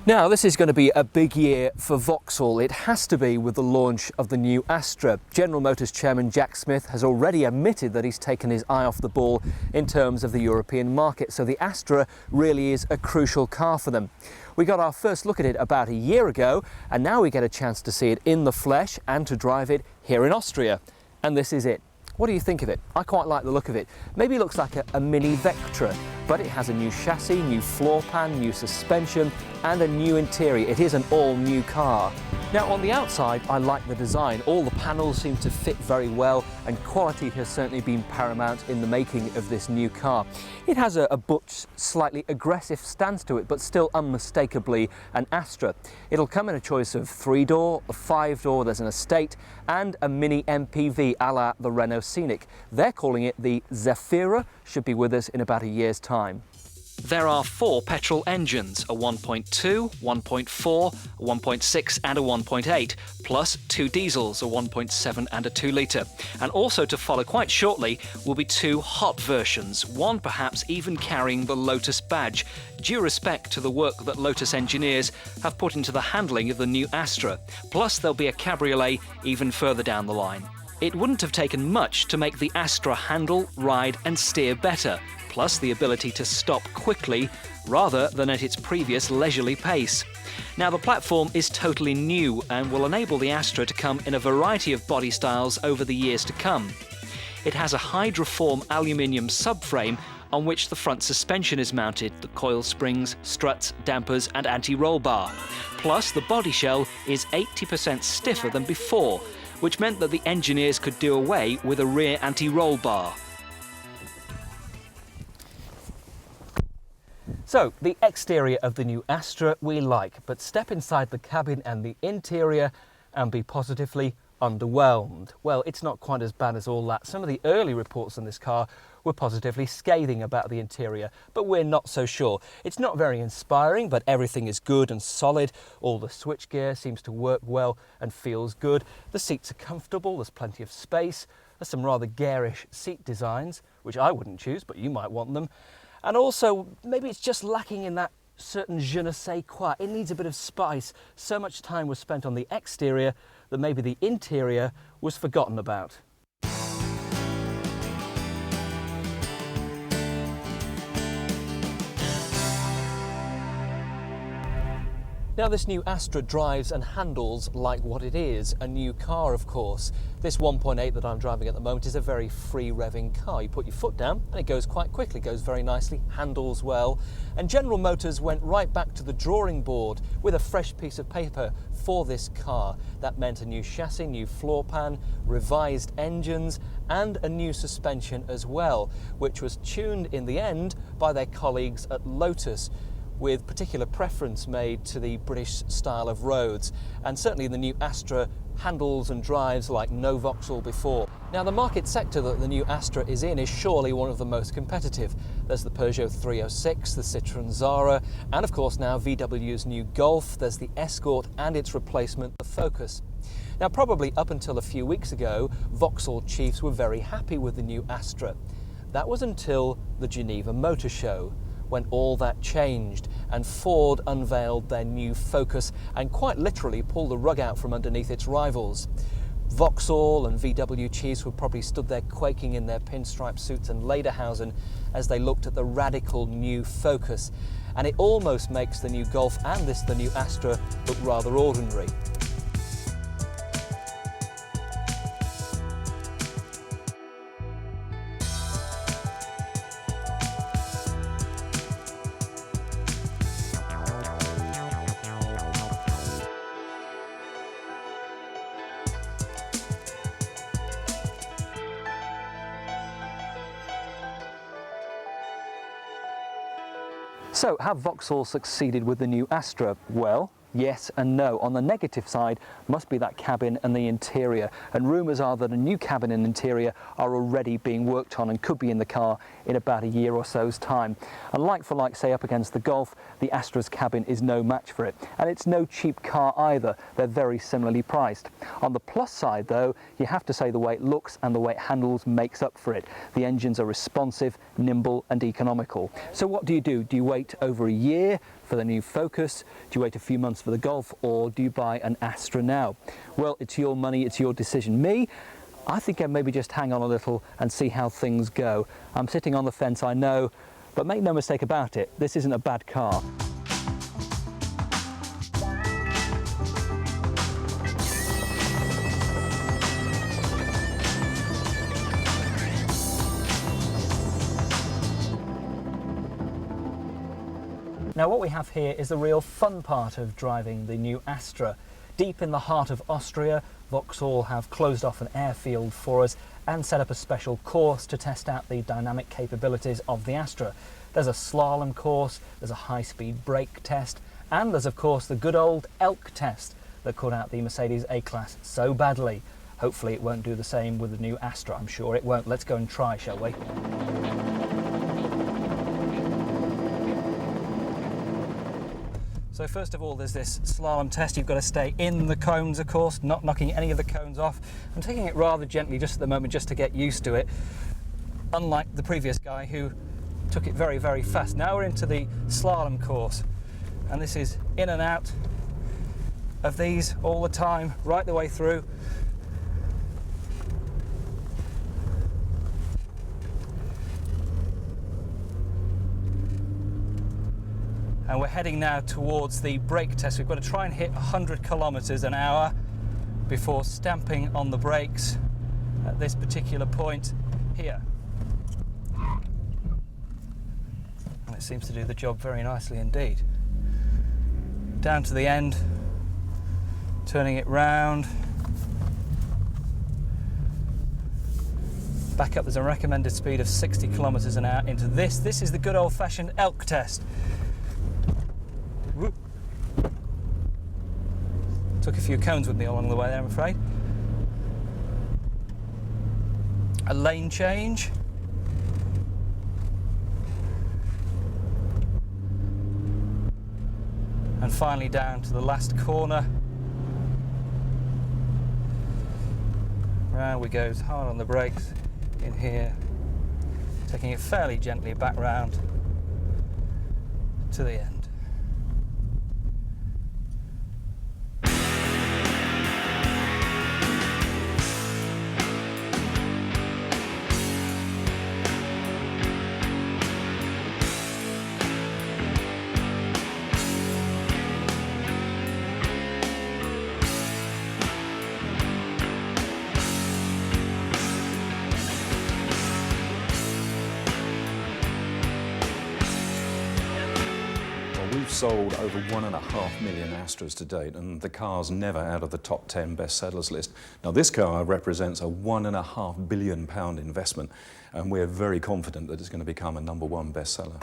Now, this is going to be a big year for Vauxhall. It has to be with the launch of the new Astra. General Motors chairman Jack Smith has already admitted that he's taken his eye off the ball in terms of the European market, so the Astra really is a crucial car for them. We got our first look at it about a year ago, and now we get a chance to see it in the flesh and to drive it here in Austria. And this is it. What do you think of it? I quite like the look of it. Maybe it looks like a mini Vectra, but it has a new chassis, new floor pan, new suspension and a new interior. It is an all-new car. Now, on the outside, I like the design. All the panels seem to fit very well, and quality has certainly been paramount in the making of this new car. It has a butch, slightly aggressive stance to it, but still unmistakably an Astra. It'll come in a choice of 3-door, a 5-door, there's an estate, and a mini MPV a la the Renault Scenic. They're calling it the Zafira, should be with us in about a year's time. There are 4 petrol engines, a 1.2, 1.4, a 1.6 and a 1.8, plus 2 diesels, a 1.7 and a 2 litre. And also to follow quite shortly will be 2 hot versions, one perhaps even carrying the Lotus badge, due respect to the work that Lotus engineers have put into the handling of the new Astra. Plus there'll be a cabriolet even further down the line. It wouldn't have taken much to make the Astra handle, ride and steer better, plus the ability to stop quickly rather than at its previous leisurely pace. Now, the platform is totally new and will enable the Astra to come in a variety of body styles over the years to come. It has a hydroform aluminium subframe on which the front suspension is mounted, the coil springs, struts, dampers and anti-roll bar. Plus, the body shell is 80% stiffer than before, which meant that the engineers could do away with a rear anti-roll bar. So, the exterior of the new Astra we like, but step inside the cabin and the interior and be positively underwhelmed. Well, it's not quite as bad as all that. Some of the early reports on this car were positively scathing about the interior, but we're not so sure. It's not very inspiring, but everything is good and solid. All the switchgear seems to work well and feels good. The seats are comfortable, there's plenty of space. There's some rather garish seat designs, which I wouldn't choose, but you might want them. And also, maybe it's just lacking in that certain je ne sais quoi. It needs a bit of spice. So much time was spent on the exterior that maybe the interior was forgotten about. Now, this new Astra drives and handles like what it is, a new car, of course. This 1.8 that I'm driving at the moment is a very free revving car. You put your foot down and it goes quite quickly, goes very nicely, handles well. And General Motors went right back to the drawing board with a fresh piece of paper for this car. That meant a new chassis, new floor pan, revised engines and a new suspension as well, which was tuned in the end by their colleagues at Lotus, with particular preference made to the British style of roads. And certainly the new Astra handles and drives like no Vauxhall before. Now, the market sector that the new Astra is in is surely one of the most competitive. There's the Peugeot 306, the Citroën Zara, and of course now VW's new Golf. There's the Escort and its replacement, the Focus. Now, probably up until a few weeks ago, Vauxhall chiefs were very happy with the new Astra. That was until the Geneva Motor Show, when all that changed and Ford unveiled their new Focus and quite literally pulled the rug out from underneath its rivals. Vauxhall and VW chiefs were probably stood there quaking in their pinstripe suits and lederhosen as they looked at the radical new Focus, and it almost makes the new Golf and the new Astra look rather ordinary. So, have Vauxhall succeeded with the new Astra? Well, Yes and no. On the negative side must be that cabin and the interior, and rumours are that a new cabin and interior are already being worked on and could be in the car in about a year or so's time. And like for like, say up against the Golf, the Astra's cabin is no match for it, and it's no cheap car either. They're very similarly priced. On the plus side though, you have to say the way it looks and the way it handles makes up for it. The engines are responsive, nimble and economical. So what do? Do you wait over a year for the new Focus? Do you wait a few months for the Golf, or do you buy an Astra now? Well, it's your money, it's your decision. Me, I think I'd maybe just hang on a little and see how things go. I'm sitting on the fence, I know, but make no mistake about it, this isn't a bad car. Now what we have here is the real fun part of driving the new Astra. Deep in the heart of Austria, Vauxhall have closed off an airfield for us and set up a special course to test out the dynamic capabilities of the Astra. There's a slalom course, there's a high-speed brake test, and there's of course the good old elk test that caught out the Mercedes A-Class so badly. Hopefully it won't do the same with the new Astra, I'm sure it won't. Let's go and try, shall we? So first of all, there's this slalom test. You've got to stay in the cones, of course, not knocking any of the cones off. I'm taking it rather gently just at the moment, just to get used to it, unlike the previous guy who took it very, very fast. Now we're into the slalom course, and this is in and out of these all the time, right the way through. And we're heading now towards the brake test. We've got to try and hit 100 kilometers an hour before stamping on the brakes at this particular point here. And it seems to do the job very nicely indeed. Down to the end, turning it round. Back up, there's a recommended speed of 60 kilometers an hour into this. This is the good old-fashioned elk test. Whoop. Took a few cones with me along the way there, I'm afraid. A lane change. And finally down to the last corner. Round we go, hard on the brakes in here. Taking it fairly gently back round to the end. We've sold over 1.5 million Astras to date, and the car's never out of the top 10 bestsellers list. Now, this car represents a £1.5 billion investment, and we're very confident that it's going to become a #1 bestseller.